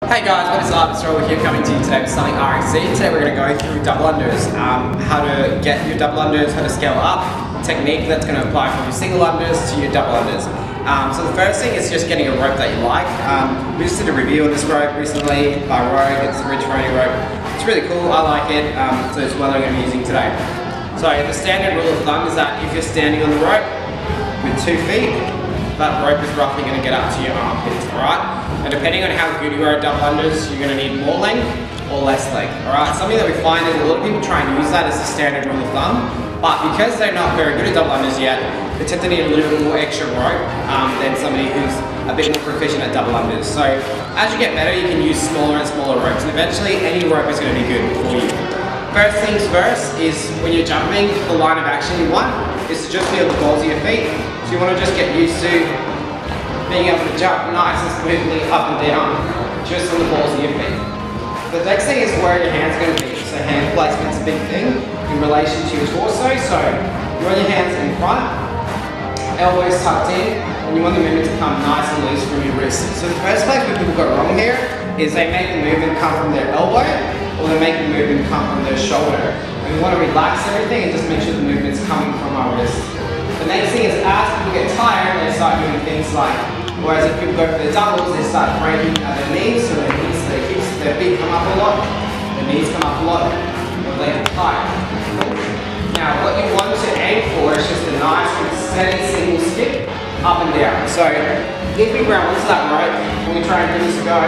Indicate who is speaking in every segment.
Speaker 1: Hey guys, what is up? It's Rob here coming to you today with something RXC. Today we're going to go through double unders, how to get your double unders, how to scale up, technique that's going to apply from your single unders to your double unders. So the first thing is just getting a rope that you like. We just did a review on this rope recently by Rogue. It's a Rich Ronnie rope. It's really cool, I like it, so it's what I'm going to be using today. So the standard rule of thumb is that if you're standing on the rope with 2 feet, that rope is roughly going to get up to your armpits, alright? And depending on how good you are at double unders, you're going to need more length or less length, alright? Something that we find is a lot of people try and use that as the standard rule of thumb, but because they're not very good at double unders yet, they tend to need a little bit more extra rope than somebody who's a bit more proficient at double unders. So as you get better, you can use smaller and smaller ropes, and eventually any rope is going to be good for you. First things first is when you're jumping, the line of action you want is to just feel the balls of your feet. So you want to just get used to being able to jump nice and smoothly up and down, just on the balls of your feet. The next thing is where your hands are going to be. So hand placement's a big thing in relation to your torso. So you want your hands in front, elbows tucked in, and you want the movement to come nice and loose from your wrist. So the first place where people go wrong here is they make the movement come from their elbow, or they make the movement come from their shoulder. And we want to relax everything and just make sure the movement's coming from our wrist. The next thing is as people get tired, they start doing things like, whereas if people go for the doubles, they start breaking at their knees, so their hips, their feet come up a lot, their knees come up a lot, or they get tired. Now what you want to aim for is just a nice steady single skip up and down. So if we grab onto that rope and we try and give this a go,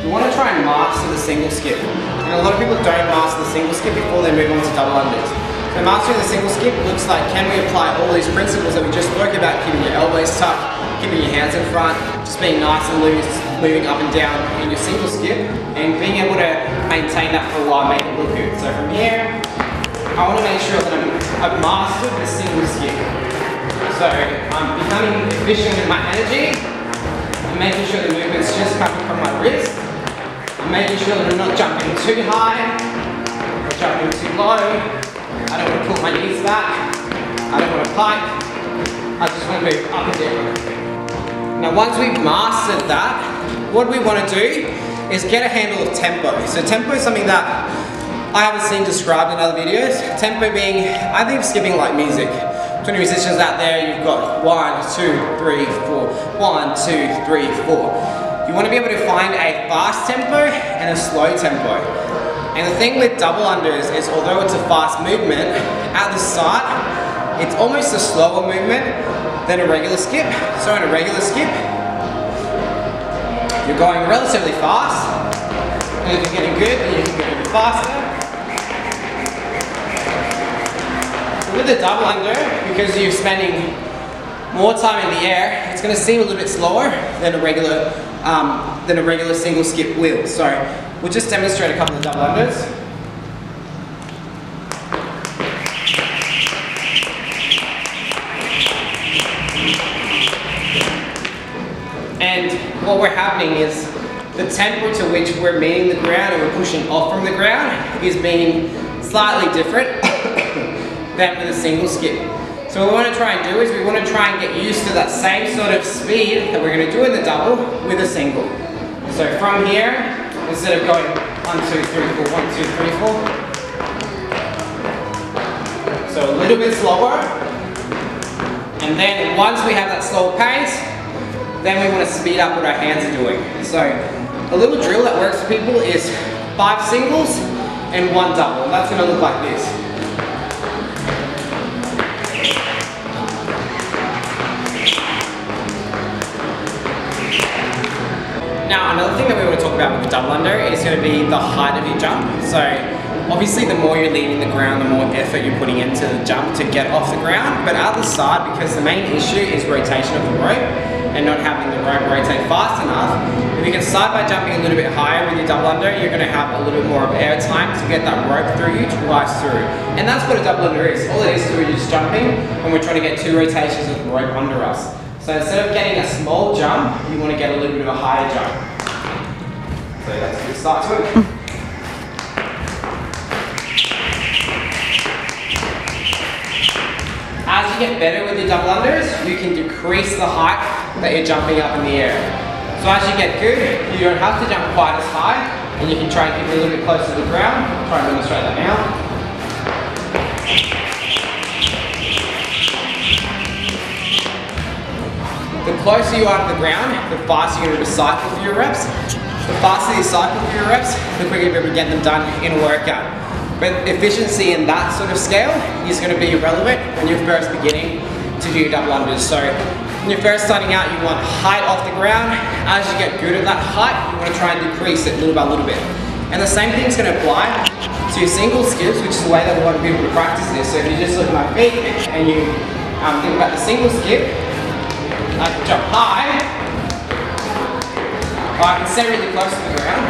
Speaker 1: we want to try and master the single skip. And a lot of people don't master the single skip before they move on to double unders. So mastering the single skip looks like, can we apply all these principles that we just spoke about, keeping your elbows tucked, keeping your hands in front, just being nice and loose, moving up and down in your single skip, and being able to maintain that for a while, make it look good. So from here, I want to make sure that I've mastered the single skip. So I'm becoming efficient with my energy, I'm making sure the movement's just coming from my wrist, I'm making sure that I'm not jumping too high, or jumping too low. I don't want to pull my knees back, I don't want to pike, I just want to move up and down. Now once we've mastered that, what we want to do is get a handle of tempo. So tempo is something that I haven't seen described in other videos. Tempo being, I think of skipping like music. 20 musicians out there, you've got 1, 2, 3, 4, 1, 2, 3, 4. You want to be able to find a fast tempo and a slow tempo. And the thing with double unders is, although it's a fast movement, at the start, it's almost a slower movement than a regular skip. So in a regular skip, you're going relatively fast, and if you're getting good, then you can go even faster. So with the double under, because you're spending more time in the air, it's going to seem a little bit slower than a regular single skip will. So we'll just demonstrate a couple of double unders. And what we're happening is the tempo to which we're meeting the ground and we're pushing off from the ground is being slightly different than with a single skip. So what we want to try and do is we want to try and get used to that same sort of speed that we're going to do in the double with a single. So from here, instead of going 1, 2, 3, 4, 1, 2, 3, 4. So a little bit slower. And then once we have that slow pace, then we want to speed up what our hands are doing. So a little drill that works for people is 5 singles and 1 double. And that's going to look like this. Now another thing that we want to talk about with the double under is going to be the height of your jump. So obviously the more you're leaving the ground, the more effort you're putting into the jump to get off the ground. But at the start, because the main issue is rotation of the rope and not having the rope rotate fast enough, if you can start by jumping a little bit higher with your double under, you're going to have a little bit more of air time to get that rope through you to rise through. And that's what a double under is. All it is just jumping, and we're trying to get 2 rotations of the rope under us. So instead of getting a small jump, you want to get a little bit of a higher jump. So that's a good start to it. As you get better with your double unders, you can decrease the height that you're jumping up in the air. So as you get good, you don't have to jump quite as high, and you can try and keep it a little bit closer to the ground. Try and demonstrate that now. The closer you are to the ground, the faster you're going to cycle for your reps. The faster you cycle for your reps, the quicker you're able to get them done in a workout. But efficiency in that sort of scale is going to be irrelevant when you're first beginning to do your double unders. So when you're first starting out, you want height off the ground. As you get good at that height, you want to try and decrease it little by little bit. And the same thing is going to apply to your single skips, which is the way that we want people to practice this. So if you just look at my feet and you think about the single skip, I can jump high, or I can stay really close to the ground,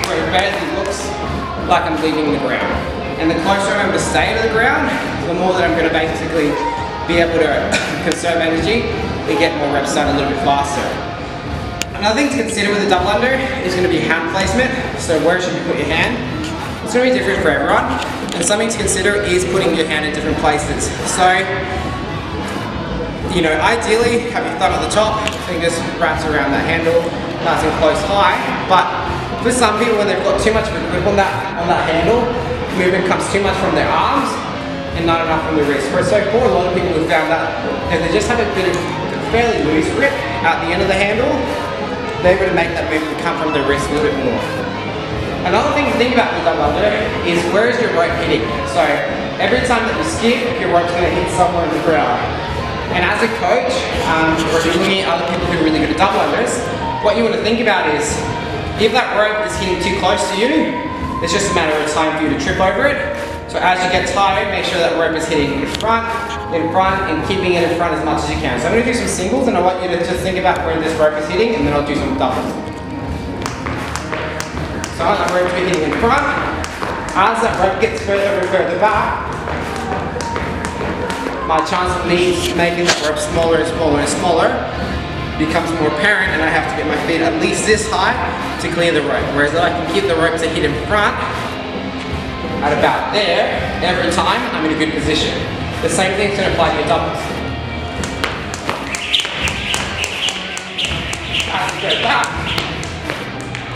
Speaker 1: where it barely looks like I'm leaving the ground. And the closer I'm able to stay to the ground, the more that I'm going to basically be able to conserve energy and get more reps done a little bit faster. Another thing to consider with a double under is going to be hand placement. So where should you put your hand? It's going to be different for everyone. And something to consider is putting your hand in different places. So, you know, ideally have your thumb at the top, fingers wrapped around that handle, nice and close high. But for some people, when they've got too much of a grip on that handle, movement comes too much from their arms and not enough from the wrist. So for a lot of people who found that if they just have a bit of a fairly loose grip at the end of the handle, they're able to make that movement come from the wrist a little bit more. Another thing to think about with double under is where is your rope hitting? So every time that you skip, your rope's going to hit somewhere in the ground. And as a coach, or if you're looking at other people who are really good at double unders, what you want to think about is if that rope is hitting too close to you, it's just a matter of time for you to trip over it. So as you get tired, make sure that rope is hitting in front, and keeping it in front as much as you can. So I'm going to do some singles, and I want you to just think about where this rope is hitting, and then I'll do some doubles. So as that rope is hitting in front, as that rope gets further and further back, my chance of me making that rope smaller and smaller and smaller becomes more apparent, and I have to get my feet at least this high to clear the rope. Whereas if I can keep the rope to hit in front at about there every time, I'm in a good position. The same thing's going to apply to your doubles. As you go back,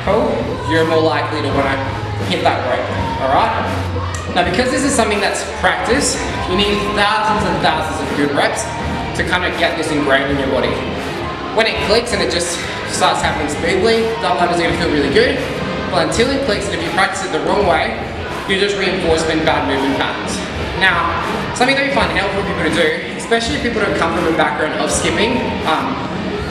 Speaker 1: cool, you're more likely to want to hit that rope. Alright? Now because this is something that's practice, you need thousands and thousands of good reps to kind of get this ingrained in your body. When it clicks and it just starts happening smoothly, double unders are going to feel really good. But until it clicks, and if you practice it the wrong way, you just reinforcing bad movement patterns. Now, something that we find helpful for people to do, especially if people don't come from a background of skipping,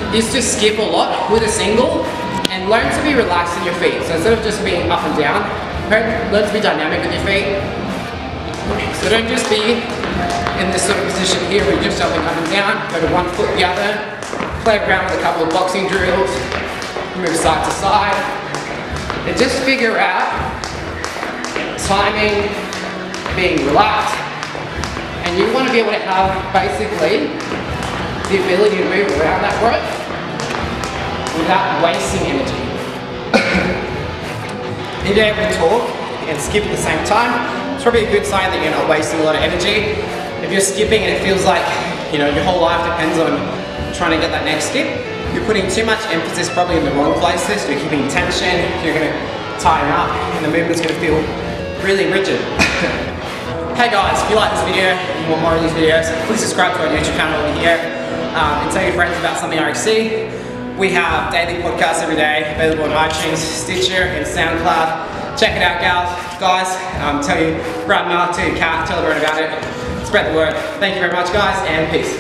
Speaker 1: is to skip a lot with a single and learn to be relaxed in your feet. So instead of just being up and down, learn to be dynamic with your feet. So don't just be in this sort of position here where you're just jumping up and down, go to one foot the other, play around with a couple of boxing drills, move side to side, and just figure out timing, being relaxed, and you want to be able to have basically the ability to move around that rope without wasting energy. If you're able to talk and skip at the same time, it's probably a good sign that you're not wasting a lot of energy. If you're skipping and it feels like, you know, your whole life depends on trying to get that next skip, you're putting too much emphasis probably in the wrong places. You're keeping tension, you're going to tire up, and the movement's going to feel really rigid. Hey guys, if you like this video and you want more of these videos, please subscribe to our YouTube channel over here and tell your friends about Something RXC. We have daily podcasts every day available on iTunes, Stitcher, and SoundCloud. Check it out, guys. Tell your grandma, tell your cat, tell everyone about it. Spread the word. Thank you very much, guys, and peace.